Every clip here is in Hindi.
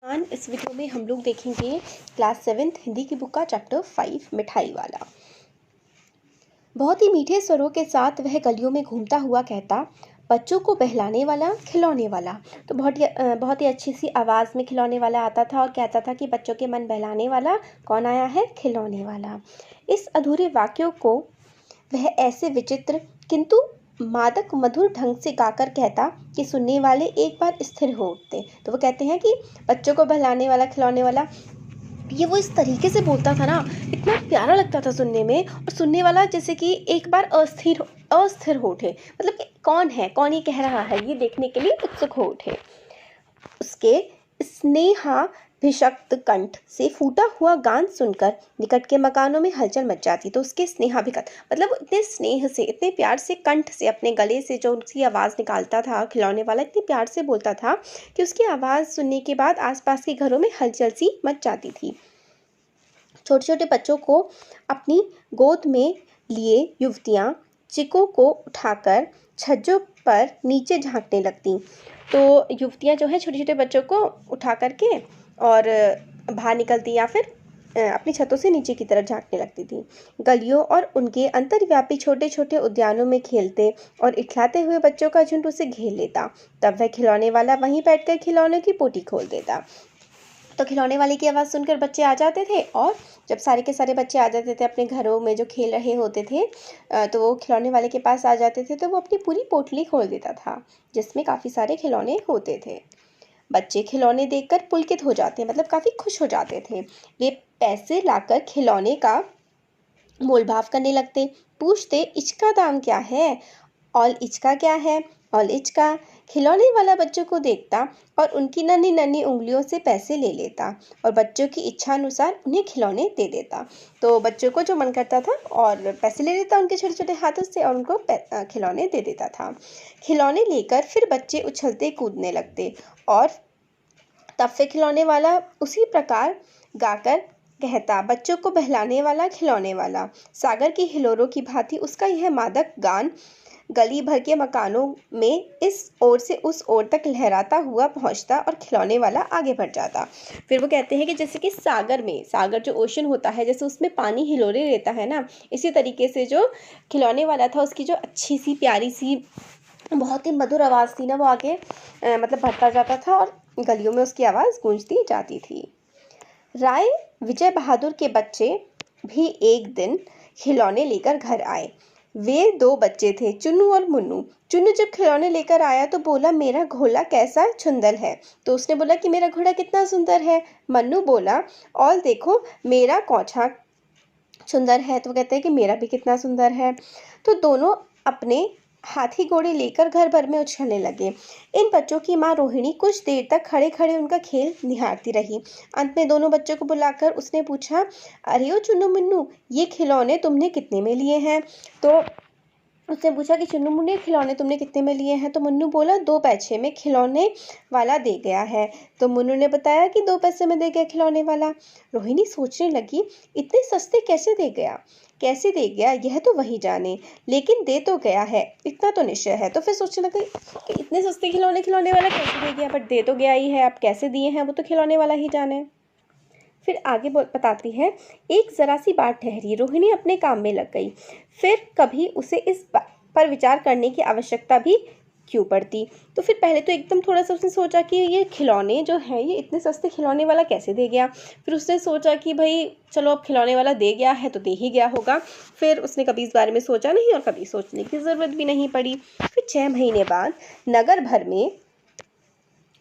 इस वीडियो में हम लोग देखेंगे क्लास 7th हिंदी की बुक का चैप्टर 5 मिठाई वाला। बहुत ही मीठे स्वरों के साथ वह गलियों में घूमता हुआ कहता, बच्चों को बहलाने वाला खिलौने वाला। तो बहुत ही अच्छी सी आवाज़ में खिलौने वाला आता था और कहता था कि बच्चों के मन बहलाने वाला कौन आया है? खिलौने वाला। इस अधूरे वाक्यों को वह ऐसे विचित्र किंतु मादक मधुर ढंग से गाकर कहता कि सुनने वाले एक बार स्थिर हो उठते। तो वो कहते हैं कि बच्चों को बहलाने वाला खिलौने वाला, ये वो इस तरीके से बोलता था ना, इतना प्यारा लगता था सुनने में। और सुनने वाला जैसे कि एक बार अस्थिर हो उठे, मतलब कि कौन है, कौन ये कह रहा है, ये देखने के लिए उत्सुक हो उठे। उसके स्नेहाभिषक्त कंठ से फूटा हुआ गान सुनकर निकट के मकानों में हलचल मच जाती। तो उसके स्नेहाभिषक्त मतलब इतने स्नेह से, इतने प्यार से, कंठ से, अपने गले से जो उसकी आवाज़ निकालता था खिलौने वाला, इतनी प्यार से बोलता था कि उसकी आवाज़ सुनने के बाद आसपास के घरों में हलचल सी मच जाती थी। छोटे छोटे बच्चों को अपनी गोद में लिए युवतियाँ चिकों को उठाकर छज्जों पर नीचे झांकने लगती। तो युवतियाँ जो है छोटे छोटे बच्चों को उठा करके और बाहर निकलती या फिर अपनी छतों से नीचे की तरफ झांकने लगती थी। गलियों और उनके अंतर्व्यापी छोटे छोटे उद्यानों में खेलते और इखलाते हुए बच्चों का झुंड उसे घेर लेता। तब वह खिलौने वाला वहीं बैठकर खिलौनों की पोटी खोल देता। तो खिलौने वाले की आवाज़ सुनकर बच्चे आ जाते थे, और जब सारे के सारे बच्चे आ जाते थे अपने घरों में जो खेल रहे होते थे, तो वो खिलौने वाले के पास आ जाते थे। तो वो अपनी पूरी पोटली खोल देता था जिसमें काफ़ी सारे खिलौने होते थे। बच्चे खिलौने देखकर पुलकित हो जाते, मतलब काफ़ी खुश हो जाते थे। वे पैसे लाकर खिलौने का मोल भाव करने लगते, पूछते इचका दाम क्या है, और इचका क्या है, और इचका। खिलौने वाला बच्चों को देखता और उनकी नन्ही नन्ही उंगलियों से पैसे ले लेता और बच्चों की इच्छा अनुसार उन्हें खिलौने दे देता। तो बच्चों को जो मन करता था और पैसे ले लेता उनके छोटे छोटे हाथों से और उनको खिलौने दे देता था। खिलौने लेकर फिर बच्चे उछलते कूदने लगते और तब फिर खिलौने वाला उसी प्रकार गाकर कहता, बच्चों को बहलाने वाला खिलौने वाला। सागर की हिलोरों की भांति उसका यह मादक गान गली भर के मकानों में इस ओर से उस ओर तक लहराता हुआ पहुंचता और खिलौने वाला आगे बढ़ जाता। फिर वो कहते हैं कि जैसे कि सागर में, सागर जो ओशन होता है, जैसे उसमें पानी हिलोरे रहता है ना, इसी तरीके से जो खिलौने वाला था उसकी जो अच्छी सी प्यारी सी बहुत ही मधुर आवाज़ थी ना, वो आगे मतलब बढ़ता जाता था और गलियों में उसकी आवाज़ गूंजती जाती थी। राय विजय बहादुर के बच्चे भी एक दिन खिलौने लेकर घर आए। वे दो बच्चे थे, चुन्नू और मुन्नू। चुन्नू जब खिलौने लेकर आया तो बोला, मेरा घोड़ा कैसा सुंदर है। तो उसने बोला कि मेरा घोड़ा कितना सुंदर है। मन्नू बोला, और देखो मेरा कौछा सुंदर है। तो वो कहते हैं कि मेरा भी कितना सुंदर है। तो दोनों अपने हाथी घोड़े लेकर घर भर में उछलने लगे। इन बच्चों की माँ रोहिणी कुछ देर तक खड़े खड़े उनका खेल निहारती रही। अंत में दोनों बच्चों को बुलाकर उसने पूछा, अरे ओ चुन्नू मुन्नू, ये खिलौने तुमने कितने में लिए हैं? तो उसने पूछा कि चुन्नू मुन्नू खिलौने तुमने कितने में लिए हैं? तो मुन्नू बोला, 2 पैसे में खिलौने वाला दे गया है। तो मुन्नू ने बताया कि 2 पैसे में दे गया खिलौने वाला। रोहिणी सोचने लगी, इतने सस्ते कैसे दे गया, कैसे दे गया, यह तो वही जाने, लेकिन दे तो गया है, इतना तो निश्चय है। तो फिर सोचने लगी कि इतने सस्ते खिलौने वाला कैसे दे गया, बट दे तो गया ही है, अब कैसे दिए हैं वो तो खिलौने वाला ही जाने। फिर आगे बताती है, एक ज़रा सी बात ठहरी, रोहिणी अपने काम में लग गई। फिर कभी उसे इस पर विचार करने की आवश्यकता भी क्यों पड़ती। तो फिर पहले तो एकदम थोड़ा सा उसने सोचा कि ये खिलौने जो हैं, ये इतने सस्ते खिलौने वाला कैसे दे गया। फिर उसने सोचा कि भाई चलो, अब खिलौने वाला दे गया है तो दे ही गया होगा। फिर उसने कभी इस बारे में सोचा नहीं और कभी सोचने की ज़रूरत भी नहीं पड़ी। फिर 6 महीने बाद नगर भर में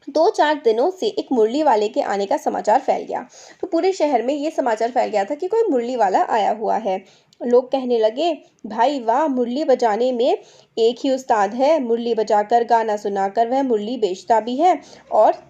2-4 दिनों से एक मुरली वाले के आने का समाचार फैल गया। तो पूरे शहर में ये समाचार फैल गया था कि कोई मुरली वाला आया हुआ है। लोग कहने लगे, भाई वाह, मुरली बजाने में एक ही उस्ताद है, मुरली बजाकर गाना सुनाकर वह मुरली बेचता भी है और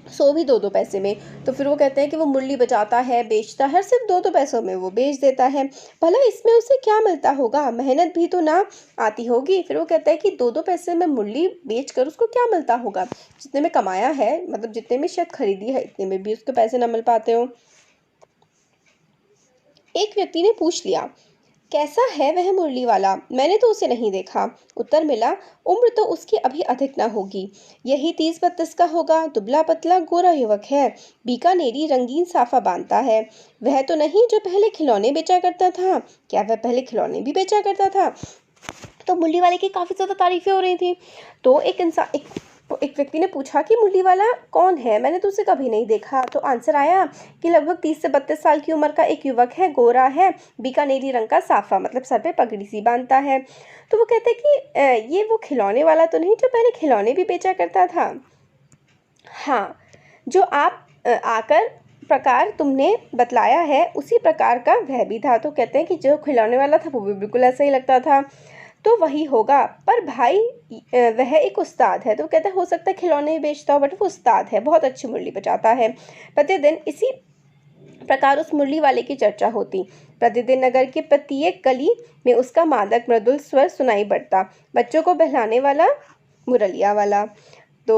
सो भी 2-2 पैसे में। तो फिर वो कहते हैं कि वो मुरली बजाता है, बेचता है, सिर्फ 2-2 पैसों में वो बेच देता है। भला इसमें उसे क्या मिलता होगा, मेहनत भी तो ना आती होगी। फिर वो कहता है कि 2-2 पैसे में मुरली बेचकर उसको क्या मिलता होगा, जितने में कमाया है, मतलब जितने में शायद खरीदी है, इतने में भी उसको पैसे ना मिल पाते हो। एक व्यक्ति ने पूछ लिया, कैसा है वह मुरली वाला? मैंने तो उसे नहीं देखा। उत्तर मिला, उम्र तो उसकी अभी अधिक न होगी, यही 30-32 का होगा। दुबला पतला गोरा युवक है, बीकानेरी रंगीन साफा बांधता है। वह तो नहीं जो पहले खिलौने बेचा करता था? क्या वह पहले खिलौने भी बेचा करता था? तो मुरली वाले की काफ़ी ज़्यादा तारीफ़ें हो रही थी। तो एक व्यक्ति ने पूछा कि मुरली वाला कौन है? मैंने तो उसे कभी नहीं देखा। तो आंसर आया कि लगभग 30 से 32 साल की उम्र का एक युवक है, गोरा है, बीकानेरी रंग का साफा, मतलब सर पे पगड़ी सी बांधता है। तो वो कहते हैं कि ये वो खिलौने वाला तो नहीं जो पहले खिलौने भी बेचा करता था? हाँ, जो आप आकर प्रकार तुमने बतलाया है उसी प्रकार का वह भी था। तो कहते हैं कि जो खिलौने वाला था वो भी बिल्कुल ऐसा ही लगता था। तो वही होगा, पर भाई वह एक उस्ताद है। तो कहते हैं हो सकता है खिलौने ही बेचता हो, बट वो उस्ताद है, बहुत अच्छी मुरली बजाता है। प्रतिदिन इसी प्रकार उस मुरली वाले की चर्चा होती। प्रतिदिन नगर के प्रत्येक गली में उसका मादक मृदुल स्वर सुनाई पड़ता। बच्चों को बहलाने वाला मुरलिया वाला। तो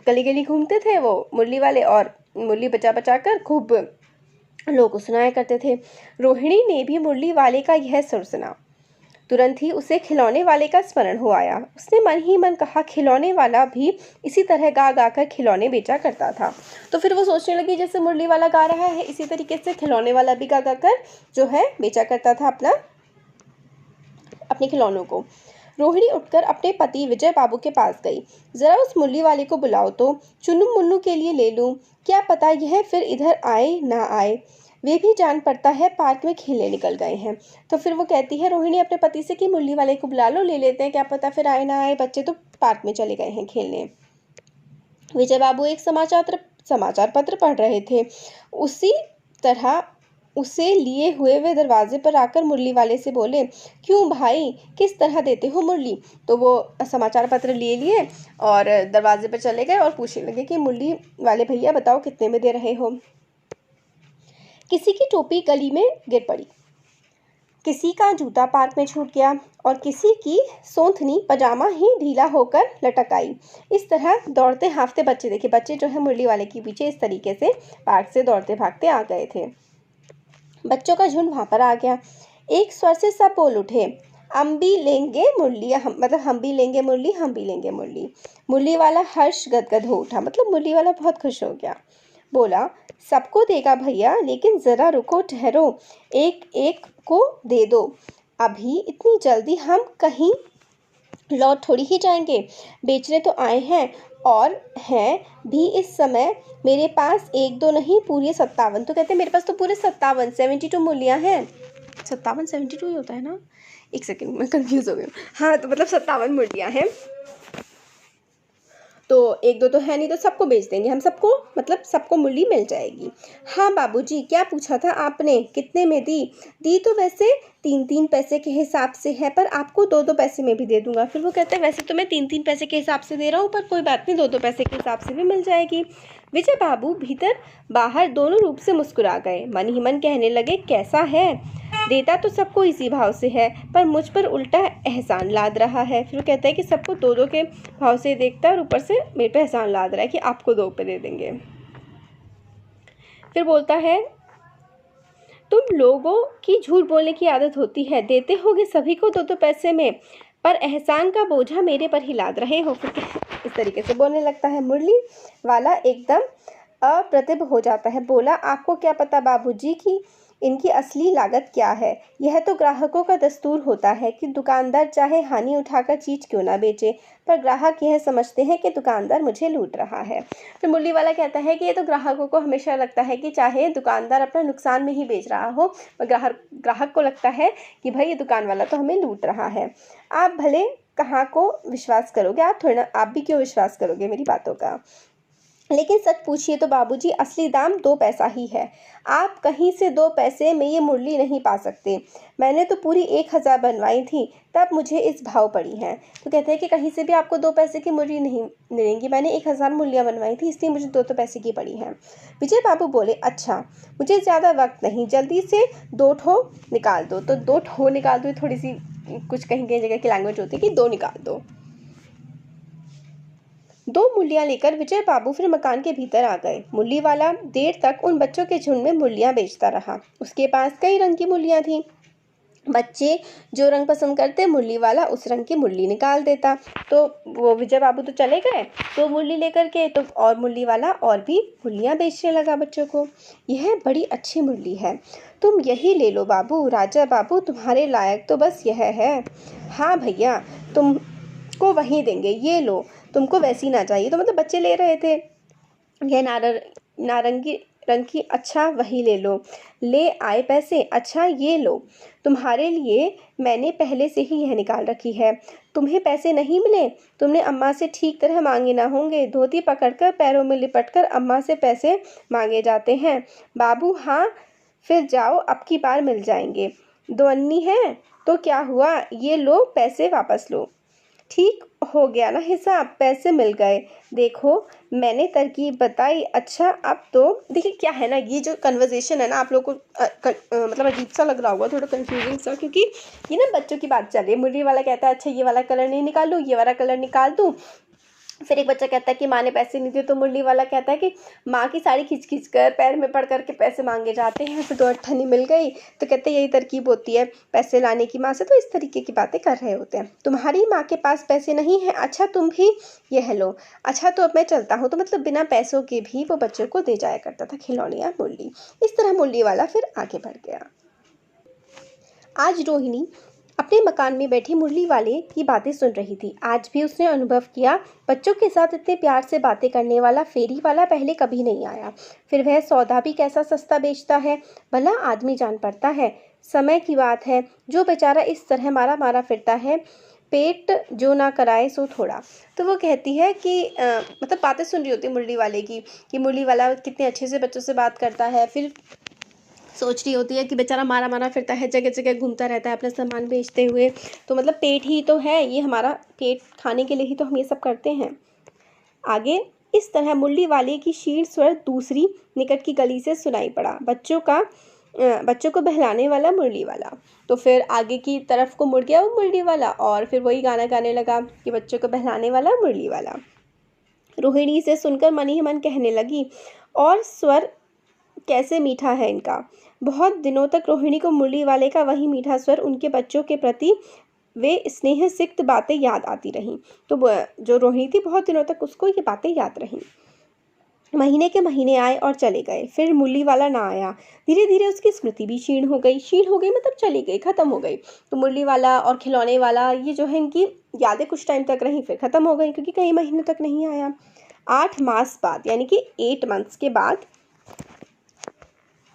गली गली घूमते थे वो मुरली वाले और मुरली बजा बजा कर खूब लोगों को सुनाया करते थे। रोहिणी ने भी मुरली वाले का यह सुर सुना। तुरंत ही उसे खिलौने वाले का स्मरण हो आया। उसने मन ही मन कहा, खिलौने वाला भी इसी तरह गा गा कर खिलौने बेचा करता था। तो फिर वो सोचने लगी जैसे मुरली वाला गा रहा है इसी तरीके से खिलौने वाला भी गा गा कर जो है बेचा करता था अपने खिलौनों को। रोहिणी उठकर अपने पति विजय बाबू के पास गई। जरा उस मुरली वाले को बुलाओ तो चुन्नू मुन्नू के लिए ले लूं, क्या पता यह फिर इधर आए ना आए। वे भी जान पड़ता है पार्क में खेलने निकल गए हैं। तो फिर वो कहती है रोहिणी अपने पति से कि मुरली वाले को बुला लो, ले लेते हैं, क्या पता फिर आए ना आए, बच्चे तो पार्क में चले गए हैं खेलने। विजय बाबू एक समाचार पत्र पढ़ रहे थे। उसी तरह उसे लिए हुए वे दरवाजे पर आकर मुरली वाले से बोले, क्यों भाई, किस तरह देते हो मुरली? तो वो समाचार पत्र लिए और दरवाजे पर चले गए और पूछने लगे कि मुरली वाले भैया बताओ कितने में दे रहे हो। किसी की टोपी गली में गिर पड़ी, किसी का जूता पार्क में छूट गया और किसी की सोंथनी पजामा ही ढीला होकर लटक आई। इस तरह दौड़ते हाँफते बच्चे देखे, बच्चे जो है मुरली वाले के पीछे इस तरीके से पार्क से दौड़ते भागते आ गए थे। बच्चों का झुंड वहां पर आ गया। एक स्वर से सब बोल उठे, हम भी लेंगे मुरली, हम भी लेंगे मुरली, हम भी लेंगे मुरली। मुरली वाला हर्ष गदगद हो उठा, मतलब मुरली वाला बहुत खुश हो गया। बोला, सबको देगा भैया, लेकिन जरा रुको, ठहरो, एक एक को दे दो। अभी इतनी जल्दी हम कहीं लौट थोड़ी ही जाएंगे, बेचने तो आए हैं और हैं भी इस समय मेरे पास एक दो नहीं, पूरे 57। तो कहते हैं मेरे पास तो पूरे 72 मूलियाँ हैं। 72 ही होता है ना, एक सेकंड मैं कंफ्यूज हो गई हूँ। हाँ, तो मतलब 57 मूलियाँ हैं, तो एक दो तो है नहीं, तो सबको बेच देंगे हम, सबको मतलब सबको मूली मिल जाएगी। हाँ बाबूजी, क्या पूछा था आपने, कितने में दी? दी तो वैसे 3-3 पैसे के हिसाब से है, पर आपको 2-2 पैसे में भी दे दूंगा। फिर वो कहते हैं वैसे तो मैं 3-3 पैसे के हिसाब से दे रहा हूँ, पर कोई बात नहीं, 2-2 पैसे के हिसाब से भी मिल जाएगी। विजय बाबू भीतर बाहर दोनों रूप से मुस्कुरा गए। मन ही मन कहने लगे, कैसा है, देता तो सबको इसी भाव से है, पर मुझ पर उल्टा एहसान लाद रहा है। फिर वो कहता है कि सबको 2-2 के भाव से देखता है और ऊपर से मेरे पे एहसान लाद रहा है कि आपको 2 पे दे देंगे। फिर बोलता है, तुम लोगों की झूठ बोलने की आदत होती है, देते होगे सभी को 2-2 पैसे में, पर एहसान का बोझा मेरे पर ही लाद रहे हो। फिर इस तरीके से बोलने लगता है। मुरली वाला एकदम अप्रतिभ हो जाता है। बोला, आपको क्या पता बाबूजी की इनकी असली लागत क्या है? यह तो ग्राहकों का दस्तूर होता है कि दुकानदार चाहे हानि उठाकर चीज क्यों ना बेचे, पर ग्राहक यह समझते हैं कि दुकानदार मुझे लूट रहा है। तो मुरली वाला कहता है कि ये तो ग्राहकों को हमेशा लगता है कि चाहे दुकानदार अपना नुकसान में ही बेच रहा हो, पर ग्राहक को लगता है कि भाई ये दुकान वाला तो हमें लूट रहा है। आप भले कहाँ को विश्वास करोगे, आप भी क्यों विश्वास करोगे मेरी बातों का? लेकिन सच पूछिए तो बाबूजी, असली दाम 2 पैसा ही है। आप कहीं से 2 पैसे में ये मुरली नहीं पा सकते। मैंने तो पूरी 1000 बनवाई थी, तब मुझे इस भाव पड़ी हैं। तो कहते हैं कि कहीं से भी आपको 2 पैसे की मुरली नहीं मिलेंगी, मैंने 1000 मूलियाँ बनवाई थी, इसलिए मुझे 2 पैसे की पड़ी हैं। विजय बाबू बोले, अच्छा, मुझे ज़्यादा वक्त नहीं, जल्दी से 2 ठो निकाल दो। तो 2 ठो निकाल दो, थोड़ी सी कुछ कहीं कहीं जगह की लैंग्वेज होती है कि 2 निकाल दो। 2 मूलियाँ लेकर विजय बाबू फिर मकान के भीतर आ गए। मुरली वाला देर तक उन बच्चों के झुंड में मूलियाँ बेचता रहा। उसके पास कई रंग की मूलियाँ थीं। बच्चे जो रंग पसंद करते मुरली वाला उस रंग की मुरली निकाल देता। तो वो विजय बाबू तो चले गए तो मुरली लेकर के, तो और मुरली वाला और भी मुरलियाँ बेचने लगा बच्चों को। यह बड़ी अच्छी मुरली है, तुम यही ले लो बाबू, राजा बाबू तुम्हारे लायक तो बस यह है। हाँ भैया तुमको वहीं देंगे, ये लो, तुमको वैसी ना चाहिए। तो मतलब बच्चे ले रहे थे, यह नारंगी रंग की, अच्छा वही ले लो। ले आए पैसे, अच्छा ये लो, तुम्हारे लिए मैंने पहले से ही यह निकाल रखी है। तुम्हें पैसे नहीं मिले, तुमने अम्मा से ठीक तरह मांगे ना होंगे। धोती पकड़कर पैरों में लिपटकर अम्मा से पैसे मांगे जाते हैं। बाबू हाँ, फिर जाओ, अब की बार मिल जाएंगे। 2 अन्नी है तो क्या हुआ, ये लो पैसे वापस लो। ठीक हो गया ना हिसाब, पैसे मिल गए। देखो मैंने तरकीब बताई। अच्छा अब तो देखिए क्या है ना, ये जो कन्वर्सेशन है ना, आप लोग को मतलब अजीब सा लग रहा होगा, थोड़ा कंफ्यूजिंग सा, क्योंकि ये ना बच्चों की बात चल रही है। मुरली वाला कहता है अच्छा ये वाला कलर नहीं निकाल दूँ, ये वाला कलर निकाल दूँ। फिर एक बच्चा कहता है कि माँ ने पैसे नहीं दिए, तो मुरली वाला कहता है कि माँ की साड़ी खींच खींच कर पैर में पड़ कर के पैसे मांगे जाते हैं। फिर 2 अट्ठन्नी मिल गई, तो कहते हैं यही तरकीब होती है पैसे लाने की माँ से। तो इस तरीके की बातें कर रहे होते हैं। तुम्हारी माँ के पास पैसे नहीं हैं, अच्छा तुम भी यह लो। अच्छा तो अब मैं चलता हूँ। तो मतलब बिना पैसों के भी वो बच्चों को दे जाया करता था खिलौने या मुरली। इस तरह मुरली वाला फिर आगे बढ़ गया। आज रोहिणी अपने मकान में बैठी मुरली वाले की बातें सुन रही थी। आज भी उसने अनुभव किया, बच्चों के साथ इतने प्यार से बातें करने वाला फेरी वाला पहले कभी नहीं आया। फिर वह सौदा भी कैसा सस्ता बेचता है, भला आदमी जान पड़ता है। समय की बात है, जो बेचारा इस तरह मारा मारा फिरता है, पेट जो ना कराए सो थोड़ा। तो वो कहती है कि मतलब बातें सुन रही होती है मुरली वाले की, कि मुरली वाला कितने अच्छे से बच्चों से बात करता है। फिर सोच रही होती है कि बेचारा मारा मारा फिरता है, जगह जगह घूमता रहता है अपना सामान बेचते हुए। तो मतलब पेट ही तो है ये, हमारा पेट खाने के लिए ही तो हम ये सब करते हैं। आगे इस तरह मुरली वाले की शीर्ण स्वर दूसरी निकट की गली से सुनाई पड़ा, बच्चों को बहलाने वाला मुरली वाला। तो फिर आगे की तरफ को मुड़ गया वो मुरली वाला, और फिर वही गाना गाने लगा कि बच्चों को बहलाने वाला मुरली वाला। रोहिणी से सुनकर मन ही मन कहने लगी, और स्वर कैसे मीठा है इनका। बहुत दिनों तक रोहिणी को मुरली वाले का वही मीठा स्वर, उनके बच्चों के प्रति वे स्नेह सिक्त बातें याद आती रहीं। तो जो रोहिणी थी बहुत दिनों तक उसको ये बातें याद रहीं। महीने के महीने आए और चले गए, फिर मुरली वाला ना आया। धीरे धीरे उसकी स्मृति भी क्षीण हो गई मतलब चली गई, खत्म हो गई। तो मुरली वाला और खिलौने वाला ये जो है इनकी यादें कुछ टाइम तक रहीं, फिर खत्म हो गई क्योंकि कई महीने तक नहीं आया। 8 मास बाद यानी कि 8 मंथ्स के बाद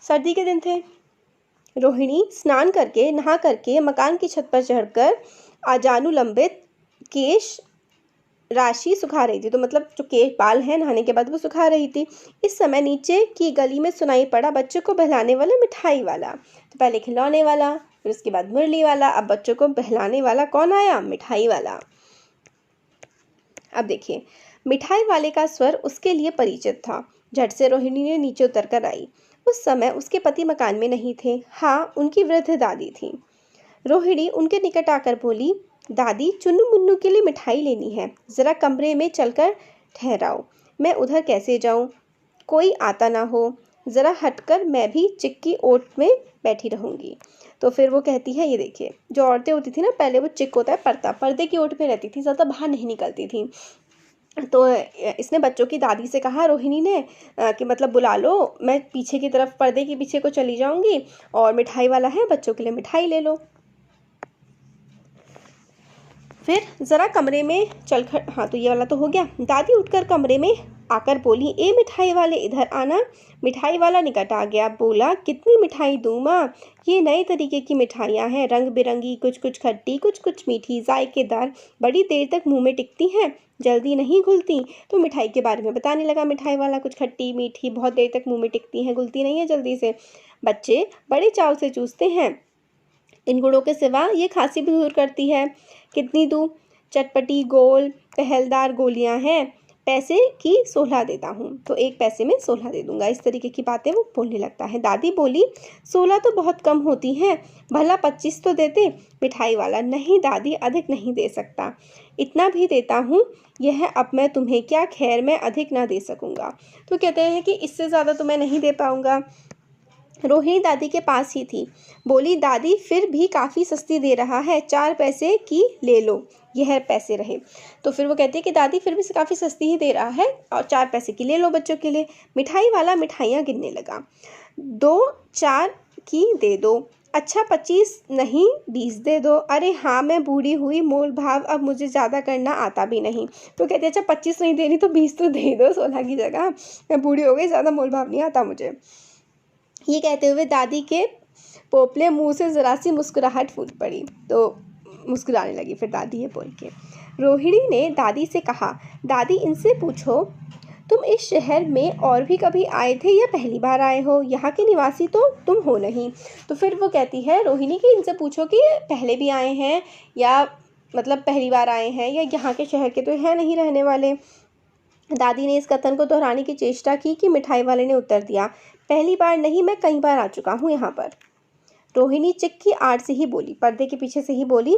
सर्दी के दिन थे। रोहिणी स्नान करके नहा करके मकान की छत पर चढ़कर आजानुलंबित केश राशि सुखा रही थी। तो मतलब जो केश बाल हैं नहाने के बाद वो सुखा रही थी। इस समय नीचे की गली में सुनाई पड़ा बच्चों को बहलाने वाला मिठाई वाला। तो पहले खिलौने वाला, फिर उसके बाद मुरली वाला, अब बच्चों को बहलाने वाला कौन आया, मिठाई वाला। अब देखिए मिठाई वाले का स्वर उसके लिए परिचित था। झट से रोहिणी ने नीचे उतर कर आई। उस समय उसके पति मकान में नहीं थे। हाँ, उनकी वृद्ध दादी थी। रोहिणी उनके निकट आकर बोली, दादी चुन्नू मुन्नू के लिए मिठाई लेनी है, ज़रा कमरे में चलकर ठहराओ। मैं उधर कैसे जाऊं, कोई आता ना हो, ज़रा हटकर मैं भी चिक्की ओट में बैठी रहूंगी। तो फिर वो कहती है, ये देखिए जो औरतें होती थी ना पहले, वो चिक होता है पर्दा, पर्दे की ओट में रहती थी, ज़्यादा बाहर नहीं निकलती थी। तो इसने बच्चों की दादी से कहा रोहिणी ने कि मतलब बुला लो, मैं पीछे की तरफ पर्दे के पीछे को चली जाऊंगी और मिठाई वाला है, बच्चों के लिए मिठाई ले लो। फिर ज़रा कमरे में चलकर, हाँ तो ये वाला तो हो गया। दादी उठकर कमरे में आकर बोली, ए मिठाई वाले इधर आना। मिठाई वाला निकट आ गया, बोला, कितनी मिठाई दूँ माँ, ये नए तरीके की मिठाइयाँ हैं, रंग बिरंगी, कुछ कुछ खट्टी, कुछ कुछ मीठी, जायकेदार, बड़ी देर तक मुंह में टिकती हैं, जल्दी नहीं घुलती। तो मिठाई के बारे में बताने लगा मिठाई वाला, कुछ खट्टी मीठी, बहुत देर तक मुँह में टिकती हैं, घुलती नहीं है जल्दी से, बच्चे बड़े चाव से चूसते हैं, इन गुणों के सिवा ये खांसी भी दूर करती है। कितनी दूँ, चटपटी गोल पहलदार गोलियां हैं, पैसे की 16 देता हूँ, तो 1 पैसे में 16 दे दूंगा। इस तरीके की बातें वो बोलने लगता है। दादी बोली, 16 तो बहुत कम होती हैं, भला 25 तो देते। मिठाई वाला, नहीं दादी, अधिक नहीं दे सकता, इतना भी देता हूँ, यह अब मैं तुम्हें क्या, खैर मैं अधिक ना दे सकूँगा। तो कहते हैं कि इससे ज़्यादा तो मैं नहीं दे पाऊँगा। रोहिणी दादी के पास ही थी। बोली, दादी फिर भी काफ़ी सस्ती दे रहा है, 4 पैसे की ले लो, यह पैसे रहे। तो फिर वो कहती है कि दादी फिर भी काफ़ी सस्ती ही दे रहा है और 4 पैसे की ले लो बच्चों के लिए। मिठाई वाला मिठाइयाँ गिनने लगा। 2 4 की दे दो। अच्छा 25 नहीं 20 दे दो। अरे हाँ, मैं बूढ़ी हुई, मोल भाव अब मुझे ज़्यादा करना आता भी नहीं। तो कहते अच्छा 25 नहीं देनी तो 20 तो दे दो 16 की जगह, मैं बूढ़ी हो गई, ज़्यादा मोल भाव नहीं आता मुझे। ये कहते हुए दादी के पोपले मुंह से ज़रा सी मुस्कुराहट फूट पड़ी। तो मुस्कुराने लगी फिर दादी ये बोल के। रोहिणी ने दादी से कहा, दादी इनसे पूछो तुम इस शहर में और भी कभी आए थे या पहली बार आए हो? यहाँ के निवासी तो तुम हो नहीं। तो फिर वो कहती है रोहिणी कि इनसे पूछो कि पहले भी आए हैं या मतलब पहली बार आए हैं या यहाँ के शहर के तो है नहीं रहने वाले। दादी ने इस कथन को दोहराने की चेष्टा की कि मिठाई वाले ने उत्तर दिया, पहली बार नहीं, मैं कई बार आ चुका हूँ यहाँ पर। रोहिणी चिक की आड़ से ही बोली, पर्दे के पीछे से ही बोली,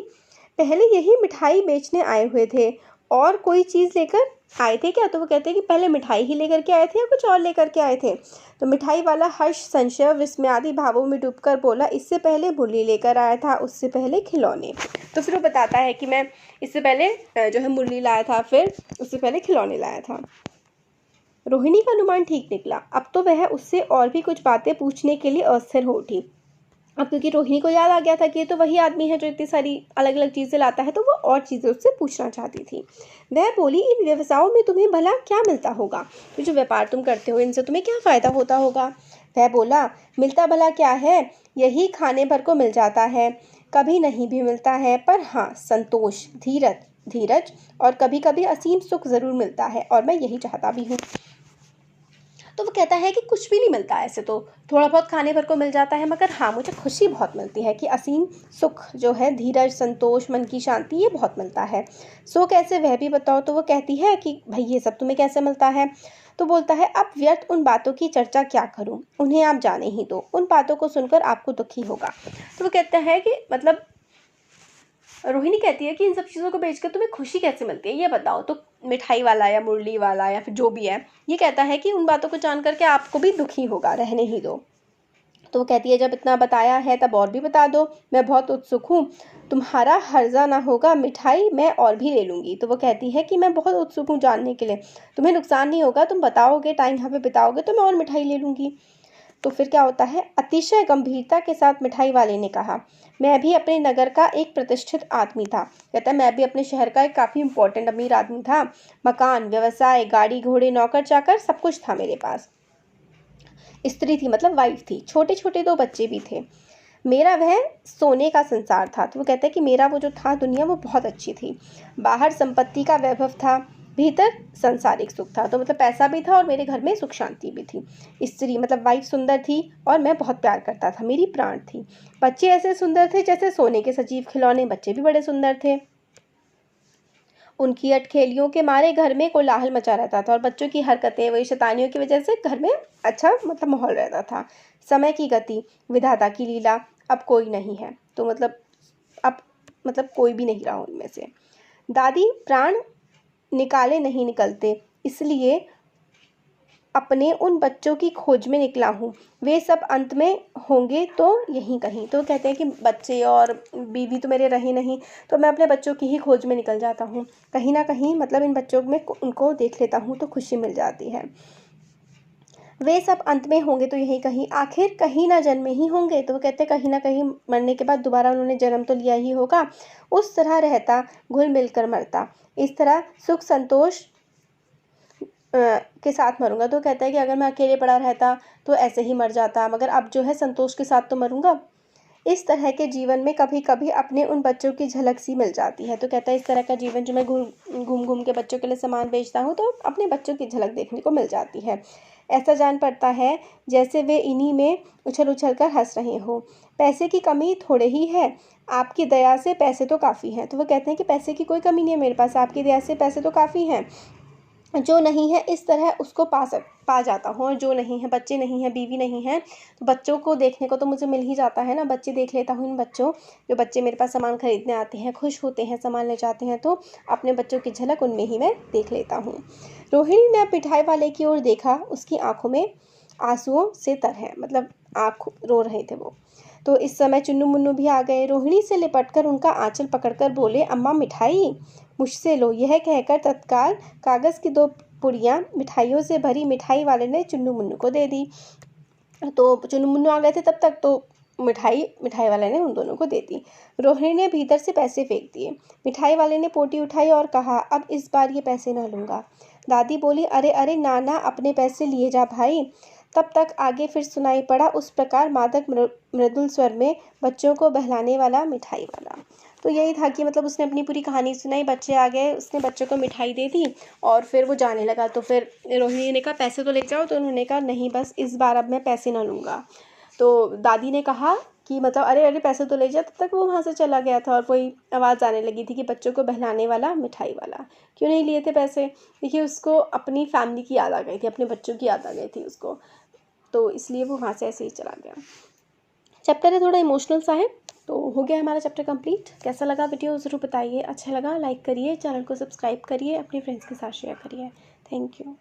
पहले यही मिठाई बेचने आए हुए थे और कोई चीज़ लेकर आए थे क्या? तो वो कहते हैं कि पहले मिठाई ही लेकर के आए थे या कुछ और लेकर के आए थे? तो मिठाई वाला हर्ष, संशय, विस्मय आदि भावों में डूबकर बोला, इससे पहले मुरली लेकर आया था, उससे पहले खिलौने। तो फिर वो बताता है कि मैं इससे पहले जो है मुरली लाया था, फिर उससे पहले खिलौने लाया था। रोहिणी का अनुमान ठीक निकला। अब तो वह उससे और भी कुछ बातें पूछने के लिए अस्थिर हो उठी। अब क्योंकि रोहिणी को याद आ गया था कि ये तो वही आदमी है जो इतनी सारी अलग अलग चीज़ें लाता है, तो वो और चीज़ें उससे पूछना चाहती थी। वह बोली, इन व्यवसायों में तुम्हें भला क्या मिलता होगा? तो जो व्यापार तुम करते हो इनसे तुम्हें क्या फ़ायदा होता होगा? वह बोला, मिलता भला क्या है, यही खाने भर को मिल जाता है, कभी नहीं भी मिलता है, पर हाँ संतोष, धीरज और कभी कभी असीम सुख ज़रूर मिलता है और मैं यही चाहता भी हूँ। तो वो कहता है कि कुछ भी नहीं मिलता ऐसे तो, थोड़ा बहुत खाने भर को मिल जाता है, मगर हाँ मुझे खुशी बहुत मिलती है कि असीम सुख जो है, धीरज, संतोष, मन की शांति, ये बहुत मिलता है। सो कैसे, वह भी बताओ। तो वो कहती है कि भाई ये सब तुम्हें कैसे मिलता है? तो बोलता है, अब व्यर्थ उन बातों की चर्चा क्या करूं, उन्हें आप जाने ही दो, उन बातों को सुनकर आपको दुखी होगा। तो वो कहता है कि मतलब रोहिणी कहती है कि इन सब चीज़ों को बेचकर तुम्हें खुशी कैसे मिलती है ये बताओ। तो मिठाई वाला या मुरली वाला या फिर जो भी है, ये कहता है कि उन बातों को जान करके आपको भी दुखी होगा, रहने ही दो। तो वो कहती है, जब इतना बताया है तब और भी बता दो, मैं बहुत उत्सुक हूँ, तुम्हारा हर्जा ना होगा, मिठाई मैं और भी ले लूँगी। तो वो कहती है कि मैं बहुत उत्सुक हूँ जानने के लिए, तुम्हें नुकसान नहीं होगा, तुम बताओगे, टाइम यहाँ पे बिताओगे तो मैं और मिठाई ले लूँगी। तो फिर क्या होता है, अतिशय गंभीरता के साथ मिठाई वाले ने कहा, मैं भी अपने नगर का एक प्रतिष्ठित आदमी था। कहता है मैं भी अपने शहर का एक काफ़ी इंपॉर्टेंट अमीर आदमी था, मकान, व्यवसाय, गाड़ी घोड़े, नौकर चाकर, सब कुछ था मेरे पास। स्त्री थी, मतलब वाइफ थी, छोटे छोटे 2 बच्चे भी थे। मेरा वह सोने का संसार था। तो वो कहता है कि मेरा वो जो था दुनिया, वो बहुत अच्छी थी। बाहर संपत्ति का वैभव था, भीतर संसारिक सुख था। तो मतलब पैसा भी था और मेरे घर में सुख शांति भी थी। स्त्री मतलब वाइफ सुंदर थी और मैं बहुत प्यार करता था, मेरी प्राण थी। बच्चे ऐसे सुंदर थे जैसे सोने के सजीव खिलौने, बच्चे भी बड़े सुंदर थे। उनकी अटखेलियों के मारे घर में कोलाहल मचा रहता था और बच्चों की हरकतें, वही शैतानियों की वजह से घर में अच्छा मतलब माहौल रहता था। समय की गति, विधाता की लीला, अब कोई नहीं है। तो मतलब अब मतलब कोई भी नहीं रहा उनमें से। दादी, प्राण निकाले नहीं निकलते, इसलिए अपने उन बच्चों की खोज में निकला हूँ, वे सब अंत में होंगे तो यहीं कहीं। तो कहते हैं कि बच्चे और बीवी तो मेरे रहे नहीं, तो मैं अपने बच्चों की ही खोज में निकल जाता हूँ, कहीं ना कहीं मतलब इन बच्चों में उनको देख लेता हूँ तो खुशी मिल जाती है। वे सब अंत में होंगे तो यहीं कहीं, आखिर कहीं ना जन्मे ही होंगे। तो वो कहते हैं कहीं ना कहीं मरने के बाद दोबारा उन्होंने जन्म तो लिया ही होगा। उस तरह रहता, घुल मिल कर मरता, इस तरह सुख संतोष के साथ मरूंगा। तो कहता है कि अगर मैं अकेले पड़ा रहता तो ऐसे ही मर जाता, मगर अब जो है संतोष के साथ तो मरूंगा। इस तरह के जीवन में कभी कभी अपने उन बच्चों की झलक सी मिल जाती है। तो कहता है इस तरह का जीवन जो मैं घूम घूम के बच्चों के लिए सामान बेचता हूँ तो अपने बच्चों की झलक देखने को मिल जाती है। ऐसा जान पड़ता है जैसे वे इन्हीं में उछल उछल कर हंस रहे हो। पैसे की कमी थोड़े ही है, आपकी दया से पैसे तो काफ़ी हैं। तो वो कहते हैं कि पैसे की कोई कमी नहीं है मेरे पास, आपकी दया से पैसे तो काफ़ी हैं। जो नहीं है इस तरह उसको पा जाता हूँ, और जो नहीं है, बच्चे नहीं हैं, बीवी नहीं है, तो बच्चों को देखने को तो मुझे मिल ही जाता है ना, बच्चे देख लेता हूँ। इन बच्चों, जो बच्चे मेरे पास सामान खरीदने आते हैं, खुश होते हैं, सामान ले जाते हैं, तो अपने बच्चों की झलक उनमें ही मैं देख लेता हूँ। रोहिणी ने मिठाई वाले की ओर देखा, उसकी आंखों में आंसुओं से तर है, मतलब आँख रो रहे थे वो। तो इस समय चुन्नू मुन्नू भी आ गए। रोहिणी से लिपटकर उनका आंचल पकड़कर बोले, अम्मा मिठाई मुझसे लो। यह कहकर तत्काल कागज़ की 2 पुड़ियाँ मिठाइयों से भरी मिठाई वाले ने चुन्नू मुन्नू को दे दी। तो चुन्नू मुन्नू आ गए थे तब तक, तो मिठाई वाले ने उन दोनों को दे दी। रोहिणी ने भीतर से पैसे फेंक दिए। मिठाई वाले ने पोटी उठाई और कहा, अब इस बार ये पैसे ना लूँगा। दादी बोली, अरे अरे नाना, अपने पैसे लिए जा भाई। तब तक आगे फिर सुनाई पड़ा उस प्रकार मादक मृदुल स्वर में, बच्चों को बहलाने वाला मिठाई वाला। तो यही था कि मतलब उसने अपनी पूरी कहानी सुनाई, बच्चे आ गए, उसने बच्चों को मिठाई दे दी और फिर वो जाने लगा। तो फिर रोहिणी ने कहा, पैसे तो ले जाओ। तो उन्होंने कहा, नहीं बस इस बार अब मैं पैसे ना लूँगा। तो दादी ने कहा कि मतलब अरे अरे पैसे तो ले जा। तब तक वो वहाँ से चला गया था और कोई आवाज़ आने लगी थी कि बच्चों को बहलाने वाला मिठाई वाला। क्यों नहीं लिए थे पैसे? देखिए, उसको अपनी फैमिली की याद आ गई थी, अपने बच्चों की याद आ गई थी उसको, तो इसलिए वो वहाँ से ऐसे ही चला गया। चैप्टर है थोड़ा इमोशनल सा है। तो हो गया हमारा चैप्टर कंप्लीट। कैसा लगा वीडियो ज़रूर बताइए। अच्छा लगा लाइक करिए, चैनल को सब्सक्राइब करिए, अपने फ्रेंड्स के साथ शेयर करिए। Thank you.